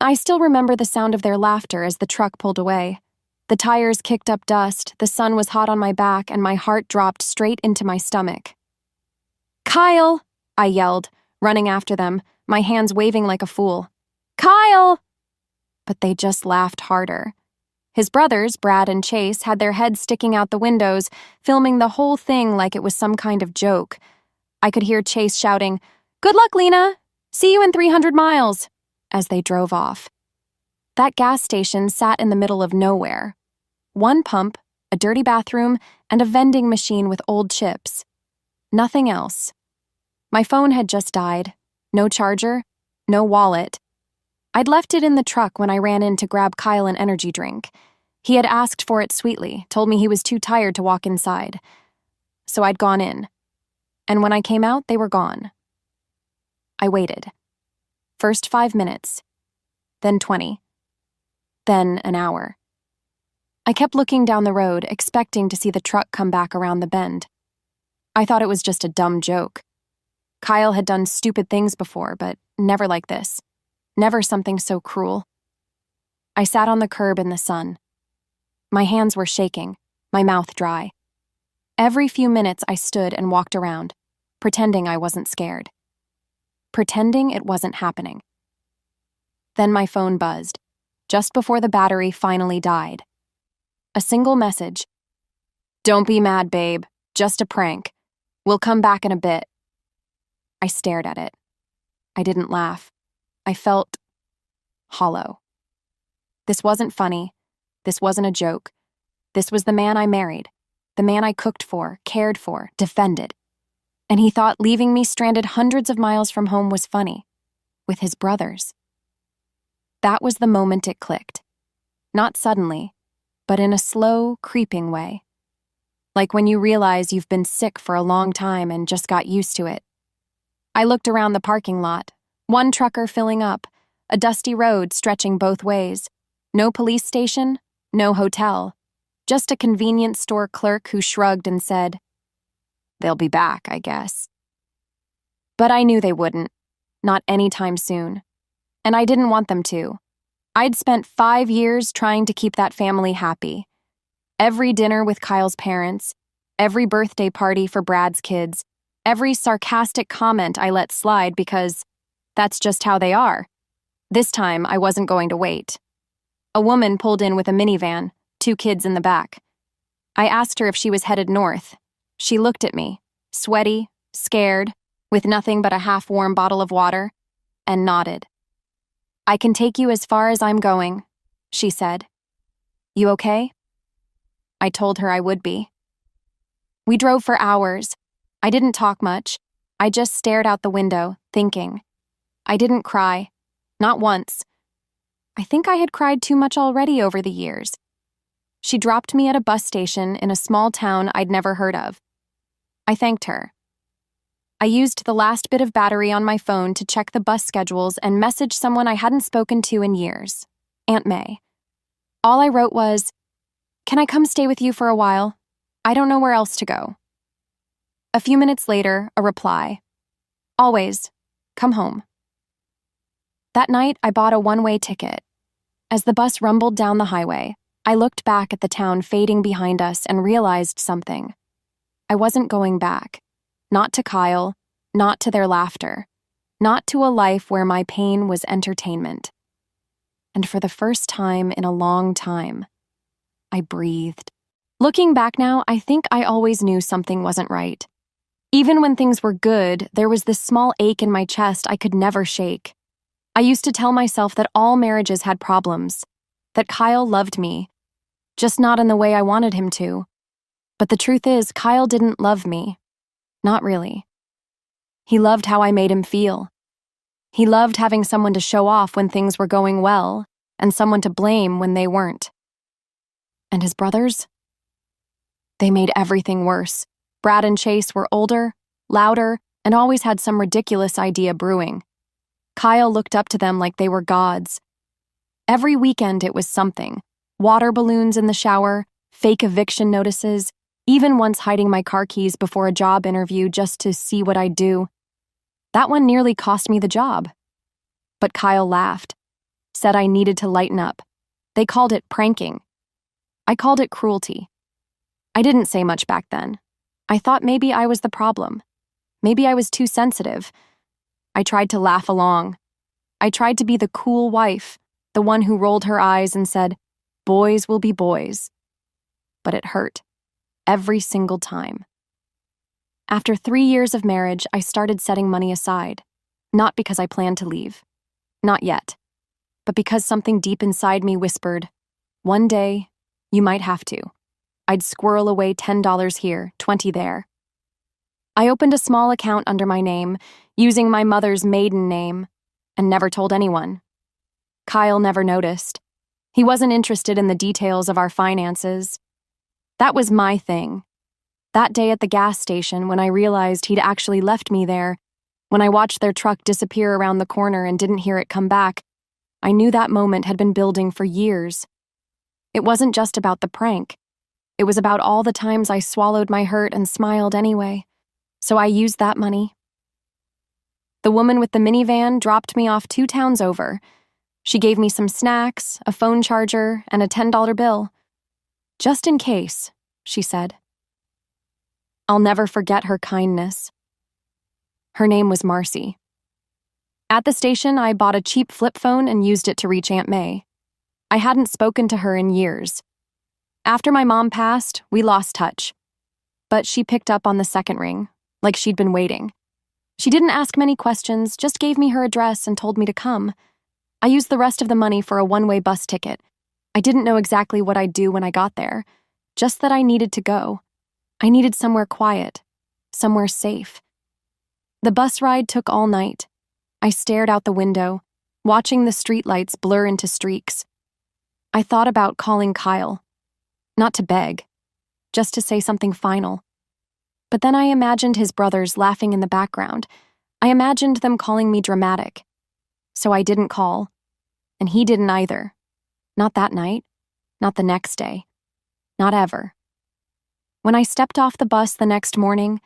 I still remember the sound of their laughter as the truck pulled away. The tires kicked up dust, the sun was hot on my back, and my heart dropped straight into my stomach. "Kyle!" I yelled, running after them, my hands waving like a fool. "Kyle!" But they just laughed harder. His brothers, Brad and Chase, had their heads sticking out the windows, filming the whole thing like it was some kind of joke. I could hear Chase shouting, "Good luck, Lena! See you in 300 miles!" as they drove off. That gas station sat in the middle of nowhere. One pump, a dirty bathroom, and a vending machine with old chips. Nothing else. My phone had just died. No charger, no wallet. I'd left it in the truck when I ran in to grab Kyle an energy drink. He had asked for it sweetly, told me he was too tired to walk inside. So I'd gone in. And when I came out, they were gone. I waited. First 5 minutes, then 20, then an hour. I kept looking down the road, expecting to see the truck come back around the bend. I thought it was just a dumb joke. Kyle had done stupid things before, but never like this. Never something so cruel. I sat on the curb in the sun. My hands were shaking, my mouth dry. Every few minutes I stood and walked around, pretending I wasn't scared. Pretending it wasn't happening. Then my phone buzzed, just before the battery finally died. A single message. "Don't be mad, babe. Just a prank. We'll come back in a bit." I stared at it. I didn't laugh. I felt hollow. This wasn't funny. This wasn't a joke. This was the man I married, the man I cooked for, cared for, defended. And he thought leaving me stranded hundreds of miles from home was funny, with his brothers. That was the moment it clicked. Not suddenly, but in a slow, creeping way. Like when you realize you've been sick for a long time and just got used to it. I looked around the parking lot, one trucker filling up, a dusty road stretching both ways. No police station, no hotel, just a convenience store clerk who shrugged and said, "They'll be back, I guess." But I knew they wouldn't, not anytime soon. And I didn't want them to. I'd spent 5 years trying to keep that family happy. Every dinner with Kyle's parents, every birthday party for Brad's kids, every sarcastic comment I let slide because that's just how they are. This time, I wasn't going to wait. A woman pulled in with a minivan, 2 kids in the back. I asked her if she was headed north. She looked at me, sweaty, scared, with nothing but a half-warm bottle of water, and nodded. "I can take you as far as I'm going," she said. "You okay?" I told her I would be. We drove for hours. I didn't talk much. I just stared out the window, thinking. I didn't cry. Not once. I think I had cried too much already over the years. She dropped me at a bus station in a small town I'd never heard of. I thanked her. I used the last bit of battery on my phone to check the bus schedules and message someone I hadn't spoken to in years, Aunt May. All I wrote was, "Can I come stay with you for a while? I don't know where else to go." A few minutes later, a reply. "Always. Come home." That night, I bought a one-way ticket. As the bus rumbled down the highway, I looked back at the town fading behind us and realized something. I wasn't going back. Not to Kyle, not to their laughter, not to a life where my pain was entertainment. And for the first time in a long time, I breathed. Looking back now, I think I always knew something wasn't right. Even when things were good, there was this small ache in my chest I could never shake. I used to tell myself that all marriages had problems, that Kyle loved me, just not in the way I wanted him to. But the truth is, Kyle didn't love me. Not really. He loved how I made him feel. He loved having someone to show off when things were going well, and someone to blame when they weren't. And his brothers? They made everything worse. Brad and Chase were older, louder, and always had some ridiculous idea brewing. Kyle looked up to them like they were gods. Every weekend it was something. Water balloons in the shower, fake eviction notices, even once hiding my car keys before a job interview just to see what I'd do. That one nearly cost me the job. But Kyle laughed. said I needed to lighten up. They called it pranking. I called it cruelty. I didn't say much back then. I thought maybe I was the problem. Maybe I was too sensitive. I tried to laugh along. I tried to be the cool wife, the one who rolled her eyes and said, "Boys will be boys." But it hurt. Every single time. After 3 years of marriage, I started setting money aside. Not because I planned to leave. Not yet. But because something deep inside me whispered, one day, you might have to. I'd squirrel away $10 here, $20 there. I opened a small account under my name, using my mother's maiden name, and never told anyone. Kyle never noticed. He wasn't interested in the details of our finances. That was my thing. That day at the gas station, when I realized he'd actually left me there, when I watched their truck disappear around the corner and didn't hear it come back, I knew that moment had been building for years. It wasn't just about the prank. It was about all the times I swallowed my hurt and smiled anyway. So I used that money. The woman with the minivan dropped me off 2 towns over. She gave me some snacks, a phone charger, and a $10 bill. "Just in case," she said. I'll never forget her kindness. Her name was Marcy. At the station, I bought a cheap flip phone and used it to reach Aunt May. I hadn't spoken to her in years. After my mom passed, we lost touch. But she picked up on the second ring, like she'd been waiting. She didn't ask many questions, just gave me her address and told me to come. I used the rest of the money for a one-way bus ticket. I didn't know exactly what I'd do when I got there, just that I needed to go. I needed somewhere quiet, somewhere safe. The bus ride took all night. I stared out the window, watching the streetlights blur into streaks. I thought about calling Kyle. Not to beg, just to say something final. But then I imagined his brothers laughing in the background. I imagined them calling me dramatic. So I didn't call, and he didn't either. Not that night, not the next day, not ever. When I stepped off the bus the next morning,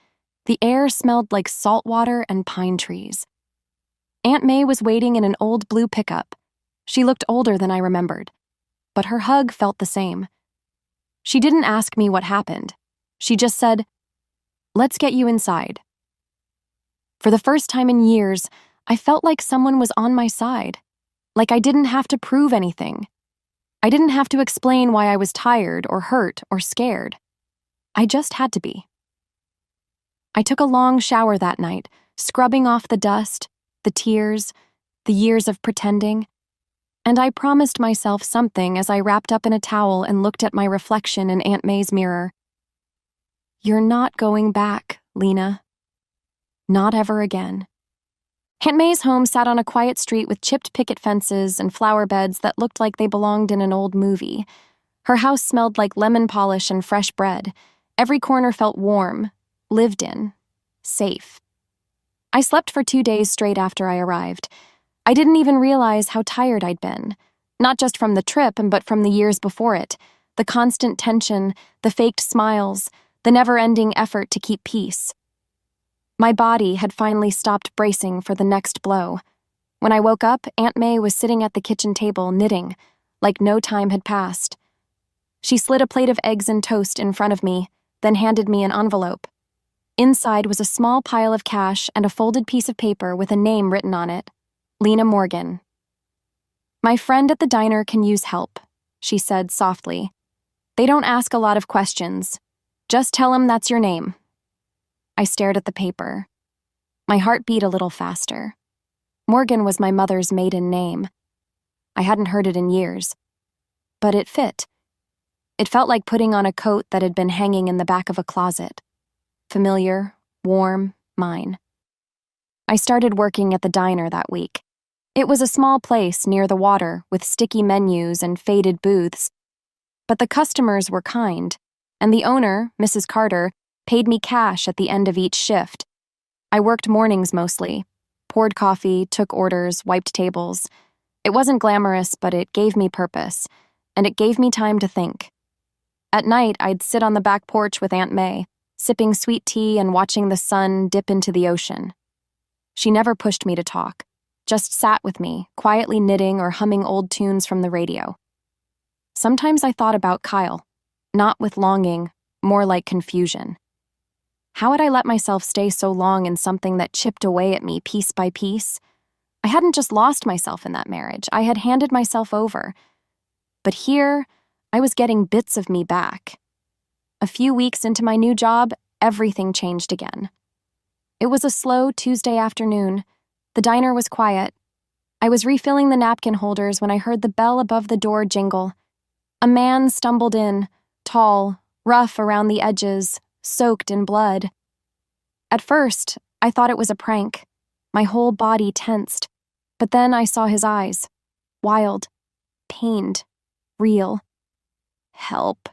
the air smelled like salt water and pine trees. Aunt May was waiting in an old blue pickup. She looked older than I remembered, but her hug felt the same. She didn't ask me what happened. She just said, "Let's get you inside." For the first time in years, I felt like someone was on my side, like I didn't have to prove anything. I didn't have to explain why I was tired or hurt or scared. I just had to be. I took a long shower that night, scrubbing off the dust, the tears, the years of pretending, and I promised myself something as I wrapped up in a towel and looked at my reflection in Aunt May's mirror. "You're not going back, Lena. Not ever again." Aunt May's home sat on a quiet street with chipped picket fences and flower beds that looked like they belonged in an old movie. Her house smelled like lemon polish and fresh bread. Every corner felt warm, lived in, safe. I slept for 2 days straight after I arrived. I didn't even realize how tired I'd been, not just from the trip, but from the years before it, the constant tension, the faked smiles, the never-ending effort to keep peace. My body had finally stopped bracing for the next blow. When I woke up, Aunt May was sitting at the kitchen table knitting, like no time had passed. She slid a plate of eggs and toast in front of me, then handed me an envelope. Inside was a small pile of cash and a folded piece of paper with a name written on it, Lena Morgan. "My friend at the diner can use help," she said softly. "They don't ask a lot of questions. Just tell them that's your name." I stared at the paper. My heart beat a little faster. Morgan was my mother's maiden name. I hadn't heard it in years. But it fit. It felt like putting on a coat that had been hanging in the back of a closet. Familiar, warm, mine. I started working at the diner that week. It was a small place near the water with sticky menus and faded booths. But the customers were kind, and the owner, Mrs. Carter, paid me cash at the end of each shift. I worked mornings mostly, poured coffee, took orders, wiped tables. It wasn't glamorous, but it gave me purpose, and it gave me time to think. At night, I'd sit on the back porch with Aunt May, sipping sweet tea and watching the sun dip into the ocean. She never pushed me to talk, just sat with me, quietly knitting or humming old tunes from the radio. Sometimes I thought about Kyle, not with longing, more like confusion. How had I let myself stay so long in something that chipped away at me piece by piece? I hadn't just lost myself in that marriage, I had handed myself over. But here, I was getting bits of me back. A few weeks into my new job, everything changed again. It was a slow Tuesday afternoon. The diner was quiet. I was refilling the napkin holders when I heard the bell above the door jingle. A man stumbled in, tall, rough around the edges, soaked in blood. At first, I thought it was a prank. My whole body tensed. But then I saw his eyes. Wild, pained, real. "Help,"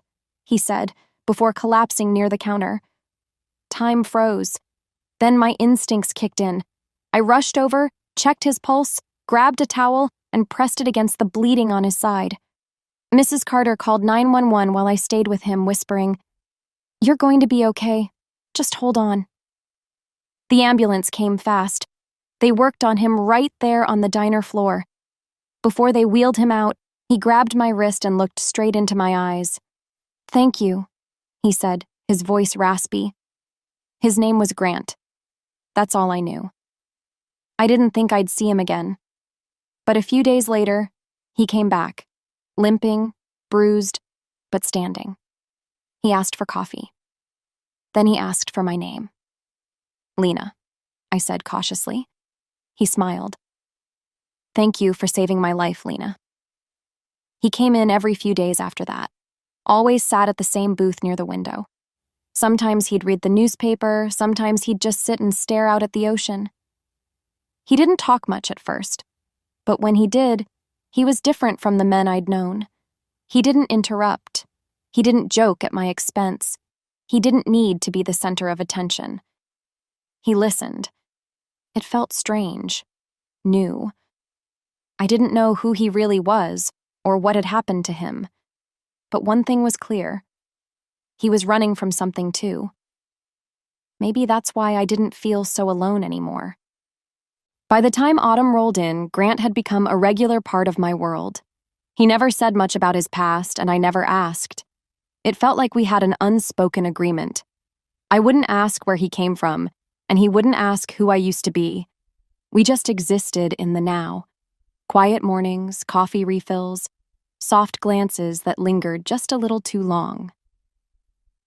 he said, before collapsing near the counter. Time froze. Then my instincts kicked in. I rushed over, checked his pulse, grabbed a towel, and pressed it against the bleeding on his side. Mrs. Carter called 911 while I stayed with him, whispering, "You're going to be okay. Just hold on." The ambulance came fast. They worked on him right there on the diner floor. Before they wheeled him out, he grabbed my wrist and looked straight into my eyes. "Thank you," he said, his voice raspy. His name was Grant. That's all I knew. I didn't think I'd see him again. But a few days later, he came back, limping, bruised, but standing. He asked for coffee. Then he asked for my name. "Lena," I said cautiously. He smiled. "Thank you for saving my life, Lena." He came in every few days after that, always sat at the same booth near the window. Sometimes he'd read the newspaper, sometimes he'd just sit and stare out at the ocean. He didn't talk much at first, but when he did, he was different from the men I'd known. He didn't interrupt. He didn't joke at my expense. He didn't need to be the center of attention. He listened. It felt strange, new. I didn't know who he really was or what had happened to him. But one thing was clear. He was running from something too. Maybe that's why I didn't feel so alone anymore. By the time autumn rolled in, Grant had become a regular part of my world. He never said much about his past, and I never asked. It felt like we had an unspoken agreement. I wouldn't ask where he came from, and he wouldn't ask who I used to be. We just existed in the now. Quiet mornings, coffee refills, soft glances that lingered just a little too long.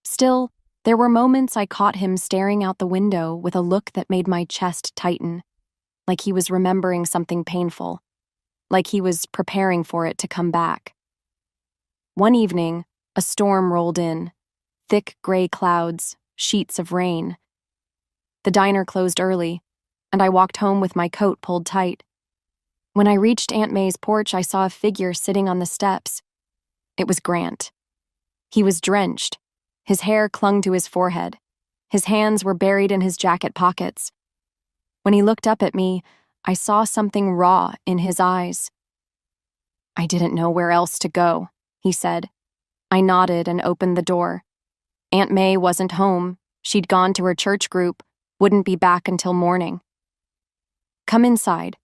Still, there were moments I caught him staring out the window with a look that made my chest tighten, like he was remembering something painful, like he was preparing for it to come back. One evening, a storm rolled in, thick gray clouds, sheets of rain. The diner closed early, and I walked home with my coat pulled tight. When I reached Aunt May's porch, I saw a figure sitting on the steps. It was Grant. He was drenched. His hair clung to his forehead. His hands were buried in his jacket pockets. When he looked up at me, I saw something raw in his eyes. "I didn't know where else to go," he said. I nodded and opened the door. Aunt May wasn't home. She'd gone to her church group, wouldn't be back until morning. "Come inside."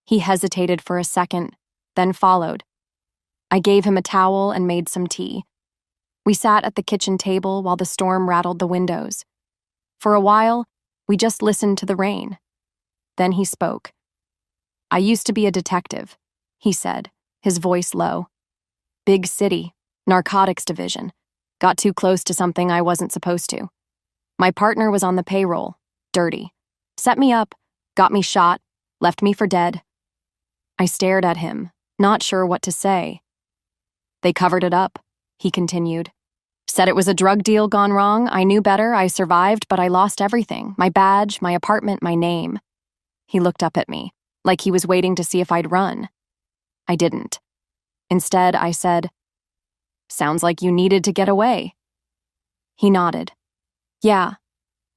He hesitated for a second, then followed. I gave him a towel and made some tea. We sat at the kitchen table while the storm rattled the windows. For a while, we just listened to the rain. Then he spoke. "I used to be a detective," he said, his voice low. "Big city, narcotics division. Got too close to something I wasn't supposed to. My partner was on the payroll, dirty. Set me up, got me shot, left me for dead." I stared at him, not sure what to say. "They covered it up," he continued. "Said it was a drug deal gone wrong. I knew better. I survived, but I lost everything. My badge, my apartment, my name." He looked up at me, like he was waiting to see if I'd run. I didn't. Instead, I said, "Sounds like you needed to get away." He nodded. "Yeah,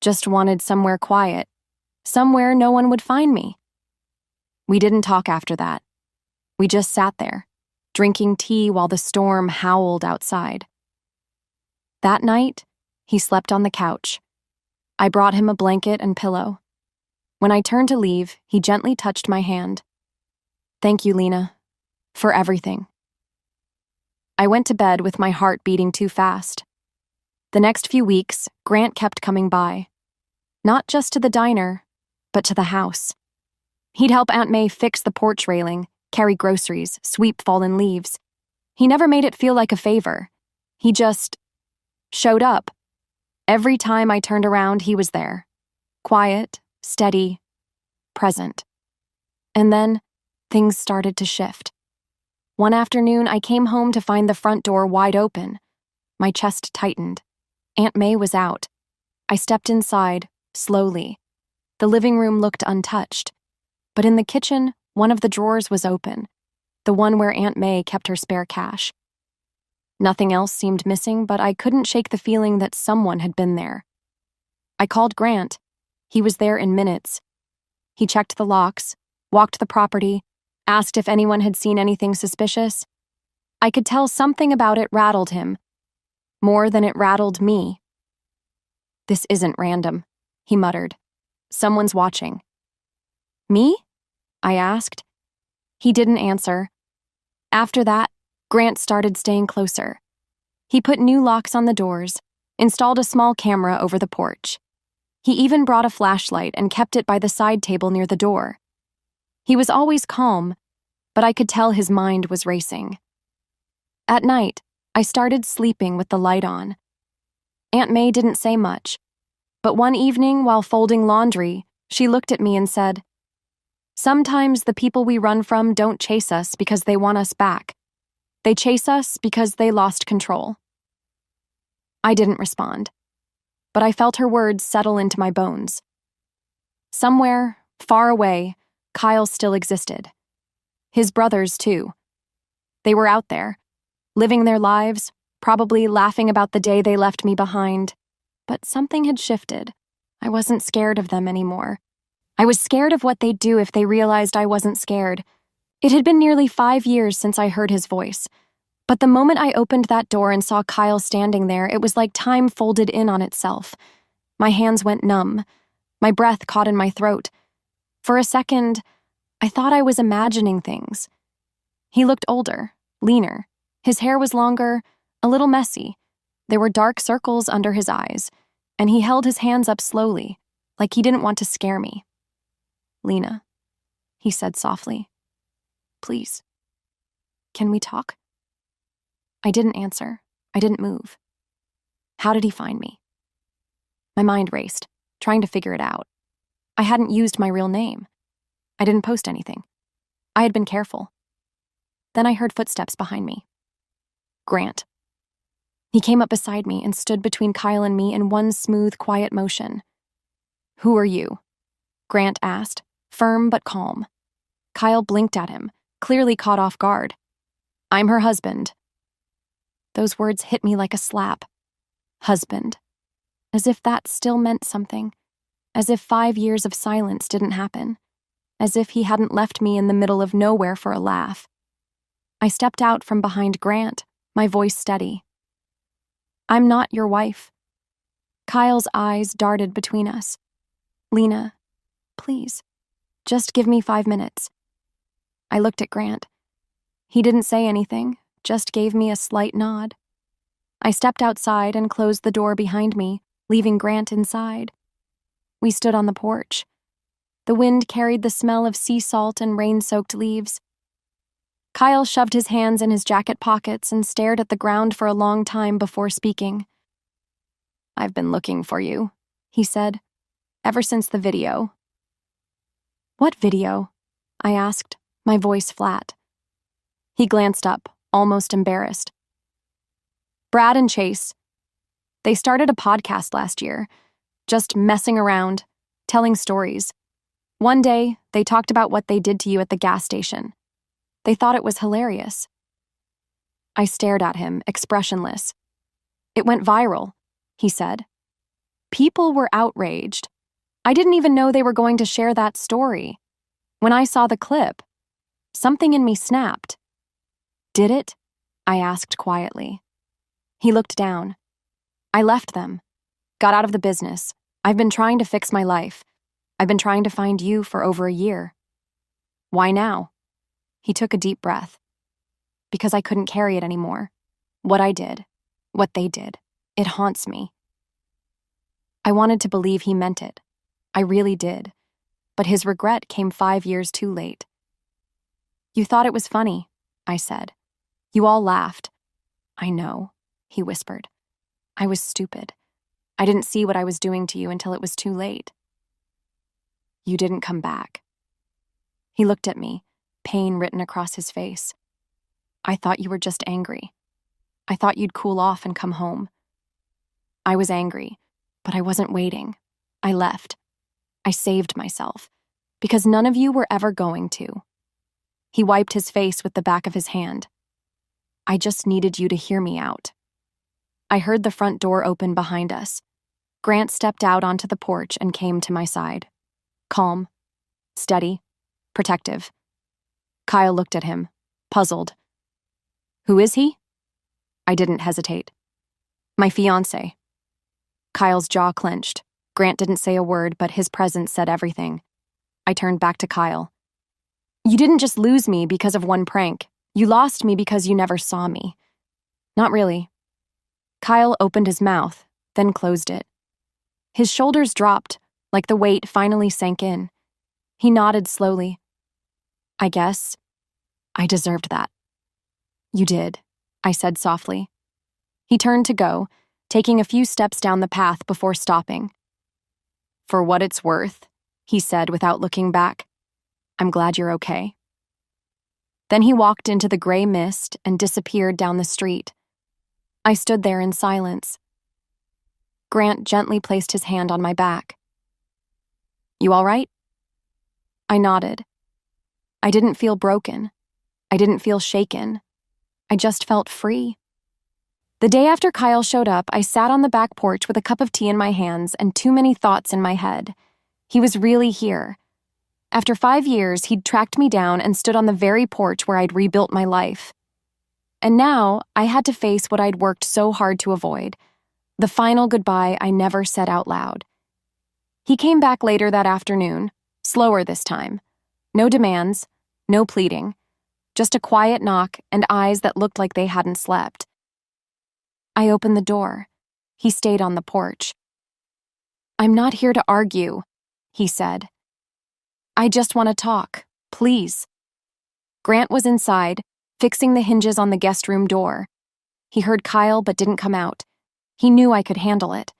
just wanted somewhere quiet. Somewhere no one would find me." We didn't talk after that. We just sat there, drinking tea while the storm howled outside. That night, he slept on the couch. I brought him a blanket and pillow. When I turned to leave, he gently touched my hand. "Thank you, Lena, for everything." I went to bed with my heart beating too fast. The next few weeks, Grant kept coming by. Not just to the diner, but to the house. He'd help Aunt May fix the porch railing, carry groceries, sweep fallen leaves. He never made it feel like a favor. He just showed up. Every time I turned around, he was there. Quiet, steady, present. And then, things started to shift. One afternoon, I came home to find the front door wide open. My chest tightened. Aunt May was out. I stepped inside, slowly. The living room looked untouched. But in the kitchen, one of the drawers was open, the one where Aunt May kept her spare cash. Nothing else seemed missing, but I couldn't shake the feeling that someone had been there. I called Grant. He was there in minutes. He checked the locks, walked the property, asked if anyone had seen anything suspicious. I could tell something about it rattled him, more than it rattled me. "This isn't random," he muttered. "Someone's watching." "Me?" I asked. He didn't answer. After that, Grant started staying closer. He put new locks on the doors, installed a small camera over the porch. He even brought a flashlight and kept it by the side table near the door. He was always calm, but I could tell his mind was racing. At night, I started sleeping with the light on. Aunt May didn't say much, but one evening while folding laundry, she looked at me and said, "Sometimes the people we run from don't chase us because they want us back. They chase us because they lost control." I didn't respond, but I felt her words settle into my bones. Somewhere, far away, Kyle still existed. His brothers, too. They were out there, living their lives, probably laughing about the day they left me behind. But something had shifted. I wasn't scared of them anymore. I was scared of what they'd do if they realized I wasn't scared. It had been nearly 5 years since I heard his voice. But the moment I opened that door and saw Kyle standing there, it was like time folded in on itself. My hands went numb. My breath caught in my throat. For a second, I thought I was imagining things. He looked older, leaner. His hair was longer, a little messy. There were dark circles under his eyes, and he held his hands up slowly, like he didn't want to scare me. "Lena," he said softly. "Please, can we talk?" I didn't answer. I didn't move. How did he find me? My mind raced, trying to figure it out. I hadn't used my real name. I didn't post anything. I had been careful. Then I heard footsteps behind me. Grant. He came up beside me and stood between Kyle and me in one smooth, quiet motion. "Who are you?" Grant asked, firm but calm. Kyle blinked at him, clearly caught off guard. "I'm her husband." Those words hit me like a slap. Husband. As if that still meant something. As if 5 years of silence didn't happen. As if he hadn't left me in the middle of nowhere for a laugh. I stepped out from behind Grant, my voice steady. "I'm not your wife." Kyle's eyes darted between us. "Lena, please, just give me 5 minutes." I looked at Grant. He didn't say anything, just gave me a slight nod. I stepped outside and closed the door behind me, leaving Grant inside. We stood on the porch. The wind carried the smell of sea salt and rain-soaked leaves. Kyle shoved his hands in his jacket pockets and stared at the ground for a long time before speaking. "I've been looking for you," he said, "ever since the video." "What video?" I asked, my voice flat. He glanced up, almost embarrassed. "Brad and Chase. They started a podcast last year, just messing around, telling stories. One day, they talked about what they did to you at the gas station. They thought it was hilarious." I stared at him, expressionless. "It went viral," he said. "People were outraged. I didn't even know they were going to share that story. When I saw the clip, something in me snapped." "Did it?" I asked quietly. He looked down. "I left them. Got out of the business. I've been trying to fix my life. I've been trying to find you for over a year. Why now? He took a deep breath. Because I couldn't carry it anymore. What I did, what they did, it haunts me. I wanted to believe he meant it. I really did. But his regret came 5 years too late. You thought it was funny, I said. You all laughed. I know, he whispered. I was stupid. I didn't see what I was doing to you until it was too late. You didn't come back. He looked at me, pain written across his face. I thought you were just angry. I thought you'd cool off and come home. I was angry, but I wasn't waiting. I left. I saved myself, because none of you were ever going to. He wiped his face with the back of his hand. I just needed you to hear me out. I heard the front door open behind us. Grant stepped out onto the porch and came to my side. Calm, steady, protective. Kyle looked at him, puzzled. Who is he? I didn't hesitate. My fiancé. Kyle's jaw clenched. Grant didn't say a word, but his presence said everything. I turned back to Kyle. You didn't just lose me because of one prank. You lost me because you never saw me. Not really. Kyle opened his mouth, then closed it. His shoulders dropped, like the weight finally sank in. He nodded slowly. I guess I deserved that. You did, I said softly. He turned to go, taking a few steps down the path before stopping. For what it's worth, he said without looking back. I'm glad you're okay. Then he walked into the gray mist and disappeared down the street. I stood there in silence. Grant gently placed his hand on my back. You all right? I nodded. I didn't feel broken. I didn't feel shaken. I just felt free. The day after Kyle showed up, I sat on the back porch with a cup of tea in my hands and too many thoughts in my head. He was really here. After 5 years, he'd tracked me down and stood on the very porch where I'd rebuilt my life. And now, I had to face what I'd worked so hard to avoid, the final goodbye I never said out loud. He came back later that afternoon, slower this time. No demands, no pleading, just a quiet knock and eyes that looked like they hadn't slept. I opened the door. He stayed on the porch. I'm not here to argue, he said. I just want to talk, please. Grant was inside, fixing the hinges on the guest room door. He heard Kyle but didn't come out. He knew I could handle it.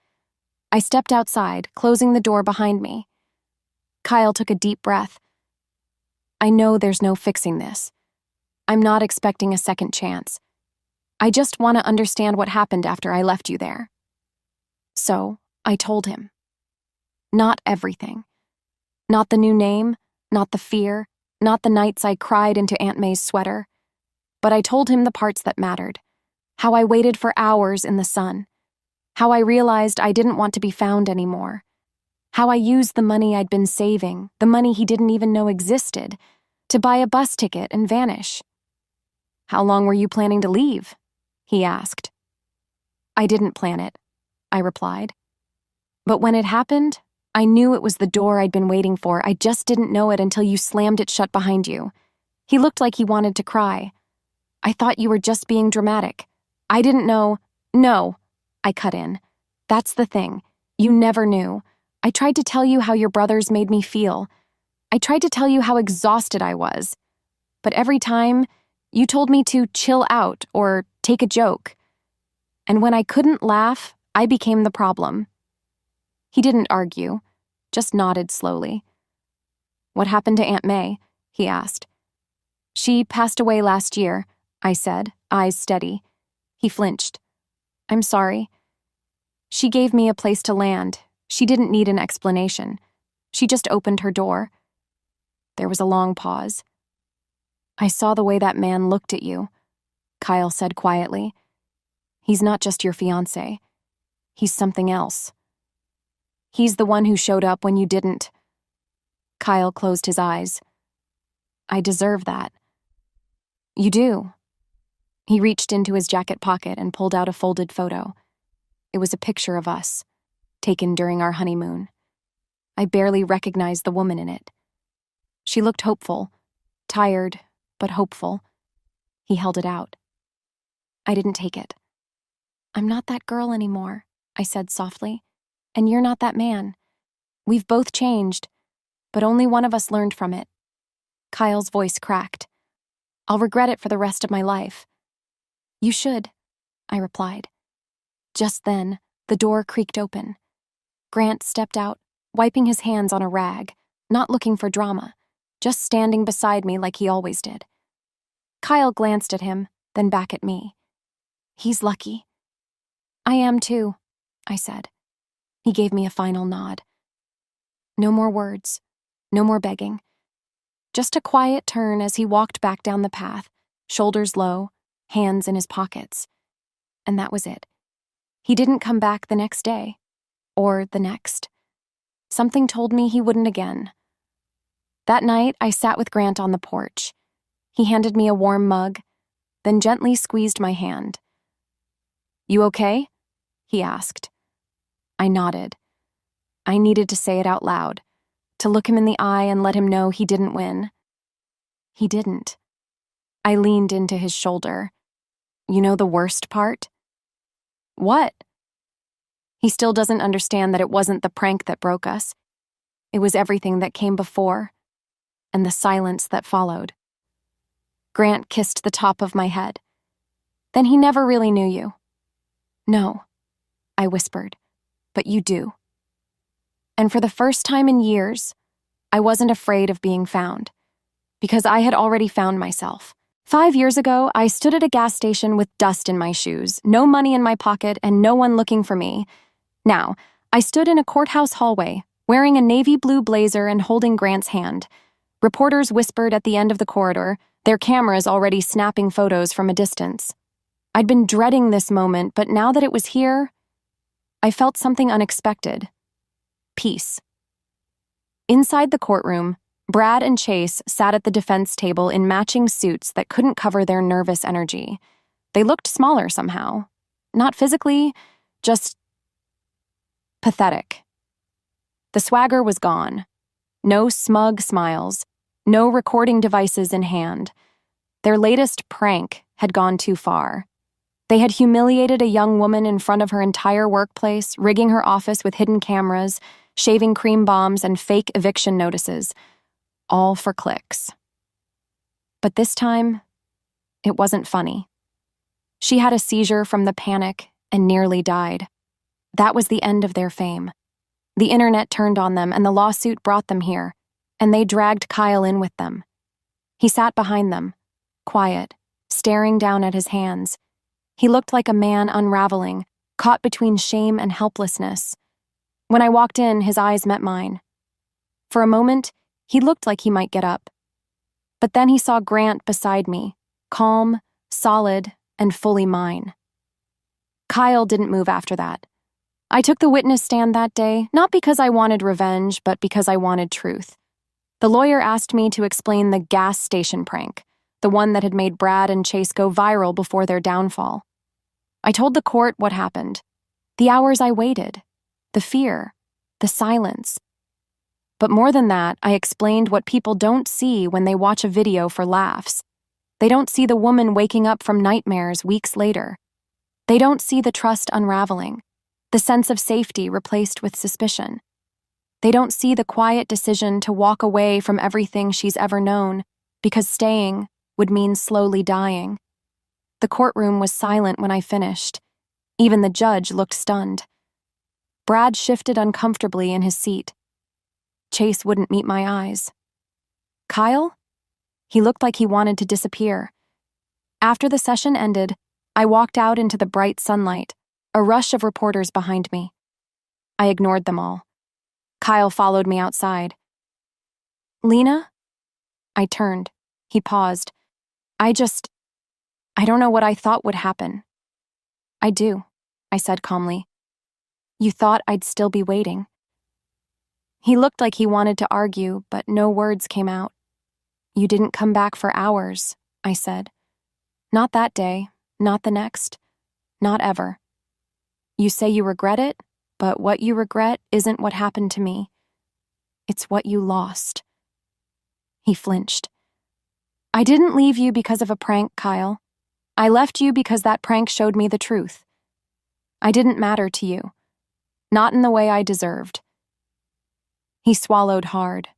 I stepped outside, closing the door behind me. Kyle took a deep breath. I know there's no fixing this. I'm not expecting a second chance. I just want to understand what happened after I left you there. So, I told him. Not everything. Not the new name, not the fear, not the nights I cried into Aunt May's sweater. But I told him the parts that mattered. How I waited for hours in the sun. How I realized I didn't want to be found anymore. How I used the money I'd been saving, the money he didn't even know existed, to buy a bus ticket and vanish. How long were you planning to leave? He asked. I didn't plan it, I replied. But when it happened, I knew it was the door I'd been waiting for. I just didn't know it until you slammed it shut behind you. He looked like he wanted to cry. I thought you were just being dramatic. I didn't know. No, I cut in. That's the thing. You never knew. I tried to tell you how your brothers made me feel. I tried to tell you how exhausted I was. But every time, you told me to chill out or take a joke. And when I couldn't laugh, I became the problem. He didn't argue, just nodded slowly. What happened to Aunt May? He asked. She passed away last year, I said, eyes steady. He flinched. I'm sorry. She gave me a place to land. She didn't need an explanation. She just opened her door. There was a long pause. I saw the way that man looked at you, Kyle said quietly. He's not just your fiancé. He's something else. He's the one who showed up when you didn't. Kyle closed his eyes. I deserve that. You do. He reached into his jacket pocket and pulled out a folded photo. It was a picture of us, taken during our honeymoon. I barely recognized the woman in it. She looked hopeful, tired, but hopeful. He held it out. I didn't take it. "I'm not that girl anymore," I said softly. "And you're not that man. We've both changed, but only one of us learned from it." Kyle's voice cracked. "I'll regret it for the rest of my life." "You should," I replied. Just then, the door creaked open. Grant stepped out, wiping his hands on a rag, not looking for drama, just standing beside me like he always did. Kyle glanced at him, then back at me. "He's lucky." "I am too," I said. He gave me a final nod. No more words, no more begging. Just a quiet turn as he walked back down the path, shoulders low, hands in his pockets. And that was it. He didn't come back the next day, or the next. Something told me he wouldn't again. That night, I sat with Grant on the porch. He handed me a warm mug, then gently squeezed my hand. "You okay?" he asked. I nodded. I needed to say it out loud, to look him in the eye and let him know he didn't win. He didn't. I leaned into his shoulder. "You know the worst part?" "What?" He still doesn't understand that it wasn't the prank that broke us. It was everything that came before, and the silence that followed. Grant kissed the top of my head. "Then he never really knew you." "No," I whispered, "but you do." And for the first time in years, I wasn't afraid of being found, because I had already found myself. 5 years ago, I stood at a gas station with dust in my shoes, no money in my pocket, and no one looking for me. Now, I stood in a courthouse hallway, wearing a navy blue blazer and holding Grant's hand. Reporters whispered at the end of the corridor, their cameras already snapping photos from a distance. I'd been dreading this moment, but now that it was here, I felt something unexpected. Peace. Inside the courtroom, Brad and Chase sat at the defense table in matching suits that couldn't cover their nervous energy. They looked smaller somehow. Not physically, just pathetic. The swagger was gone. No smug smiles, no recording devices in hand. Their latest prank had gone too far. They had humiliated a young woman in front of her entire workplace, rigging her office with hidden cameras, shaving cream bombs, and fake eviction notices. All for clicks. But this time, it wasn't funny. She had a seizure from the panic and nearly died. That was the end of their fame. The internet turned on them, and the lawsuit brought them here, and they dragged Kyle in with them. He sat behind them, quiet, staring down at his hands. He looked like a man unraveling, caught between shame and helplessness. When I walked in, his eyes met mine. For a moment, he looked like he might get up. But then he saw Grant beside me, calm, solid, and fully mine. Kyle didn't move after that. I took the witness stand that day, not because I wanted revenge, but because I wanted truth. The lawyer asked me to explain the gas station prank, the one that had made Brad and Chase go viral before their downfall. I told the court what happened, the hours I waited, the fear, the silence. But more than that, I explained what people don't see when they watch a video for laughs. They don't see the woman waking up from nightmares weeks later. They don't see the trust unraveling, the sense of safety replaced with suspicion. They don't see the quiet decision to walk away from everything she's ever known, because staying would mean slowly dying. The courtroom was silent when I finished. Even the judge looked stunned. Brad shifted uncomfortably in his seat. Chase wouldn't meet my eyes. Kyle? He looked like he wanted to disappear. After the session ended, I walked out into the bright sunlight, a rush of reporters behind me. I ignored them all. Kyle followed me outside. "Lena?" I turned. He paused. I don't know what I thought would happen." "I do," I said calmly. "You thought I'd still be waiting." He looked like he wanted to argue, but no words came out. "You didn't come back for hours," I said. "Not that day, not the next, not ever. You say you regret it, but what you regret isn't what happened to me. It's what you lost. He flinched. I didn't leave you because of a prank, Kyle. I left you because that prank showed me the truth. I didn't matter to you. Not in the way I deserved. He swallowed hard.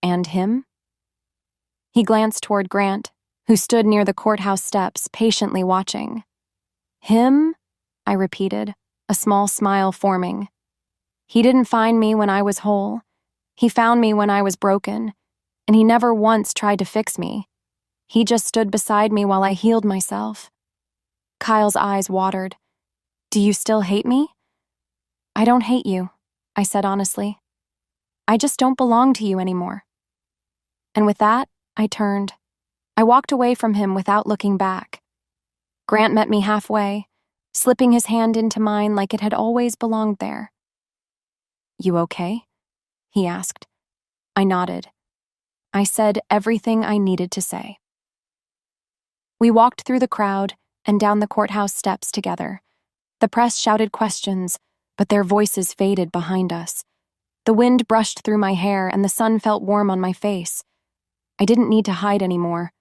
And him? He glanced toward Grant, who stood near the courthouse steps, patiently watching. Him? I repeated, a small smile forming. He didn't find me when I was whole. He found me when I was broken, and he never once tried to fix me. He just stood beside me while I healed myself. Kyle's eyes watered. Do you still hate me? I don't hate you, I said honestly. I just don't belong to you anymore. And with that, I turned. I walked away from him without looking back. Grant met me halfway, slipping his hand into mine like it had always belonged there. You okay? He asked. I nodded. I said everything I needed to say. We walked through the crowd and down the courthouse steps together. The press shouted questions, but their voices faded behind us. The wind brushed through my hair and the sun felt warm on my face. I didn't need to hide anymore.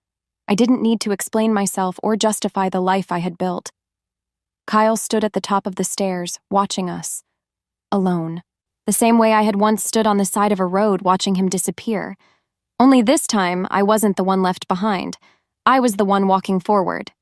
I didn't need to explain myself or justify the life I had built. Kyle stood at the top of the stairs, watching us. Alone. The same way I had once stood on the side of a road watching him disappear. Only this time, I wasn't the one left behind. I was the one walking forward,